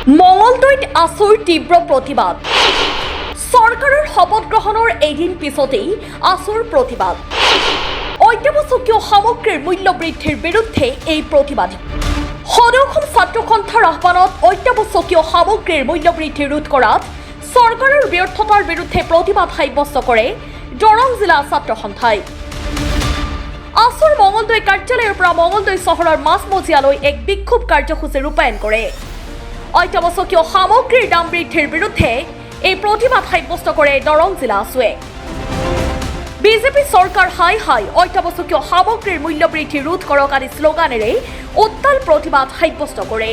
মঙলদৈত আছুৰ তীব্ৰ প্ৰতিবাদ। চৰকাৰৰ শপত গ্ৰহণৰ এদিন পিছতেই আছুৰ প্ৰতিবাদ। অত্যাৱশ্যকীয় সামগ্ৰীৰ মূল্য বৃদ্ধিৰ বিৰুদ্ধে এই প্ৰতিবাদ। সদৌখন ছাত্ৰ সন্থাৰ আহ্বানত অত্যাৱশ্যকীয় সামগ্ৰীৰ মূল্য বৃদ্ধি ৰোধ কৰাত চৰকাৰৰ ব্যৰ্থতাৰ বিৰুদ্ধে প্ৰতিবাদ সাব্যস্ত কৰে দৰং জিলা ছাত্ৰ সন্থাই। আছুৰ মঙলদৈ কাৰ্যালয়ৰ পৰা মঙলদৈ চহৰৰ মাজমজিয়ালৈ এক বিক্ষোভ কাৰ্যসূচী ৰূপায়ণ কৰে। অত্যাৱশ্যকীয় সামগ্ৰীৰ দাম বৃদ্ধিৰ বিৰুদ্ধে এই প্ৰতিবাদ সাব্যস্ত কৰে দৰং জিলা আছুৱে। বিজেপি চৰকাৰ হাই হাই অত্যাৱশ্যকীয় সামগ্ৰীৰ মূল্য বৃদ্ধি ৰোধ কৰক আদি শ্লোগানেৰে উত্তাল প্ৰতিবাদ সাব্যস্ত কৰে।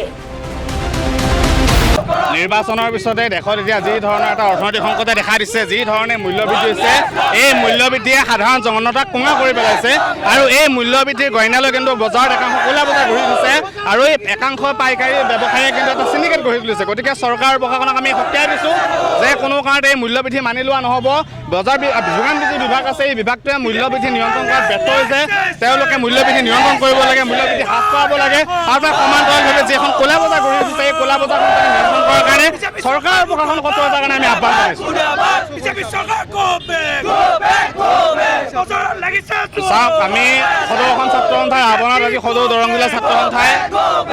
নিৰ্বাচনৰ পিছতে দেশত এতিয়া যি ধৰণৰ এটা অৰ্থনৈতিক সংকটে দেখা দিছে, যি ধৰণে মূল্যবৃদ্ধি হৈছে, এই মূল্যবৃদ্ধিয়ে সাধাৰণ জনতাক কোঙা কৰি পেলাইছে আৰু এই মূল্যবৃদ্ধিৰ গইনালৈ কিন্তু বজাৰত একাংশ ক'লা বজাৰ গঢ়ি তুলিছে আৰু এই একাংশ পাইকাৰী ব্যৱসায়ীয়ে কিন্তু এটা চিণ্ডিকেট গঢ়ি তুলিছে। গতিকে চৰকাৰ প্ৰশাসনক আমি সকিয়াই দিছোঁ যে কোনো কাৰণতে এই মূল্যবৃদ্ধি মানি লোৱা নহ'ব। বজাৰ যোগান বিধি বিভাগ আছে, এই বিভাগটোৱে মূল্যবৃদ্ধি নিয়ন্ত্ৰণ কৰাত ব্যৰ্থ হৈছে। তেওঁলোকে মূল্যবৃদ্ধি নিয়ন্ত্ৰণ কৰিব লাগে, মূল্যবৃদ্ধি হ্ৰাস কৰাব লাগে আৰু তাৰ সমান্তৰালভাৱে যি এখন ক'লা বজাৰ গঢ়ি উঠিছে এই ক'লা বজাৰখন নিয়ন্ত্ৰণ কৰাৰ কাৰণে চৰকাৰ প্ৰশাসন কঠোৰতাৰ কাৰণে আমি আহ্বান জনাইছোঁ। চাওক, আমি সদৌখন ছাত্ৰ সন্থাৰ আহ্বানত আজি সদৌ দৰং জিলা ছাত্ৰ সন্থাই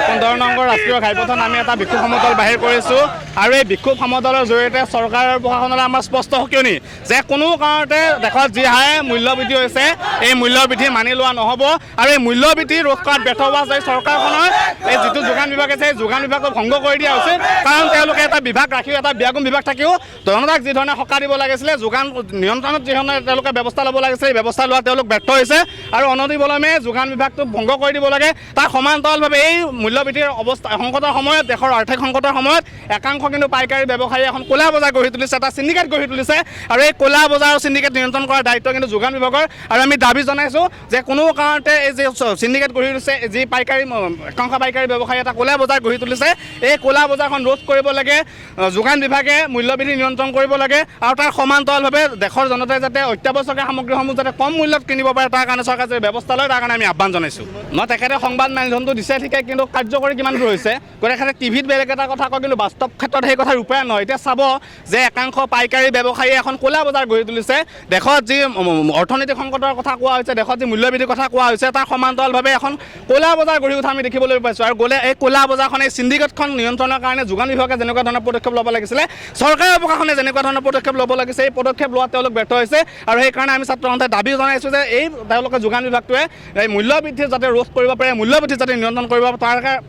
15 নং ৰাষ্ট্ৰীয় ঘাইপথত আমি এটা বিক্ষোভ সমদল বাহিৰ কৰিছোঁ আৰু এই বিক্ষোভ সমদলৰ জৰিয়তে চৰকাৰ প্ৰশাসনলৈ আমাৰ স্পষ্ট সকিয়নি যে কোনো কাৰণতে দেশত যি হাৰে মূল্যবৃদ্ধি হৈছে এই মূল্যবৃদ্ধি মানি লোৱা নহ'ব আৰু এই মূল্যবৃদ্ধি ৰোধ কৰাত ব্যৰ্থ হোৱা যায় চৰকাৰখনৰ এই যিটো যোগান বিভাগ আছে সেই যোগান বিভাগক ভংগ কৰি দিয়া উচিত। কাৰণ তেওঁলোকে এটা বিভাগ ৰাখিও, এটা ব্যাগুম বিভাগ থাকিও জনতাক যি ধৰণে সকাহ দিব লাগিছিলে, যোগান নিয়ন্ত্ৰণত যি ধৰণে তেওঁলোকে ব্যৱস্থা ল'ব লাগিছিলে এই ব্যৱস্থা লোৱা তেওঁলোক ব্যৰ্থ হৈছে আৰু অনতিপলমে যোগান বিভাগটো ভংগ কৰি দিব লাগে। তাৰ সমান্তৰালভাৱে এই মূল্যবৃদ্ধিৰ অৱস্থা সংকটৰ সময়ত, দেশৰ আৰ্থিক সংকটৰ সময়ত একাংশ কিন্তু পাইকাৰী ব্যৱসায়ী এখন ক'লা বজাৰ গঢ়ি তুলিছে, এটা চিণ্ডিকেট গঢ়ি তুলিছে আৰু এই ক'লা বজাৰ আৰু চিণ্ডিকেট নিয়ন্ত্ৰণ কৰাৰ দায়িত্ব কিন্তু যোগান বিভাগৰ। আৰু আমি দাবী জনাইছোঁ যে কোনো কাৰণতে এই যে চিণ্ডিকেট গঢ়ি তুলিছে, যি পাইকাৰী একাংশ পাইকাৰী ব্যৱসায়ী এটা ক'লা বজাৰ গঢ়ি তুলিছে, এই ক'লা বজাৰখন ৰোধ কৰিব লাগে। যোগান বিভাগে মূল্যবৃদ্ধি নিয়ন্ত্ৰণ কৰিব লাগে আৰু তাৰ সমান্তৰালভাৱে দেশৰ জনতাই যাতে অত্যাৱশ্যকীয় সামগ্ৰীসমূহ যাতে কম মূল্যত কিনিব পাৰে তাৰ কাৰণে চৰকাৰে যে ব্যৱস্থা লয় তাৰ কাৰণে আমি আহ্বান জনাইছোঁ। তেখেতে সংবাদ মাধ্যমটো দিছে ঠিকে, কিন্তু কাৰ্যকৰী কিমান দূৰ হৈছে? গতিকে টিভিত বেলেগ এটা কথা কয়, কিন্তু বাস্তৱ ক্ষেত্ৰত সেই কথা ৰূপায়ণ নহয়। এতিয়া চাব যে একাংশ পাইকাৰী ব্যৱসায়ীয়ে এখন ক'লা বজাৰ গঢ়ি তুলিছে। দেশত যি অৰ্থনৈতিক সংকটৰ কথা কোৱা হৈছে, দেশত যি মূল্যবৃদ্ধিৰ কথা কোৱা হৈছে, তাৰ সমান্তৰালভাৱে এখন ক'লা বজাৰ গঢ়ি উঠা আমি দেখিবলৈ পাইছোঁ। আৰু এই ক'লা বজাৰখন, এই চিণ্ডিকেটখন নিয়ন্ত্ৰণৰ কাৰণে যোগান বিভাগে যেনেকুৱা ধৰণৰ পদক্ষেপ ল'ব লাগিছিলে, চৰকাৰৰ প্ৰশাসনে যেনেকুৱা ধৰণৰ পদক্ষেপ ল'ব লাগিছে এই পদক্ষেপ লোৱাত তেওঁলোক ব্যৰ্থ হৈছে। আৰু সেইকাৰণে আমি ছাত্ৰ সন্থাই দাবী জনাইছোঁ যে এই তেওঁলোকে যোগান বিভাগটোৱে এই মূল্যবৃদ্ধি যাতে ৰোধ কৰিব পাৰে, মূল্যবৃদ্ধি যাতে নিয়ন্ত্ৰণ কৰিব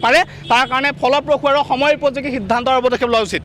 পাৰে, তাৰ কাৰণে ফলপ্ৰসূ আৰু সময় উপযোগী সিদ্ধান্ত আৰু পদক্ষেপ লোৱা উচিত।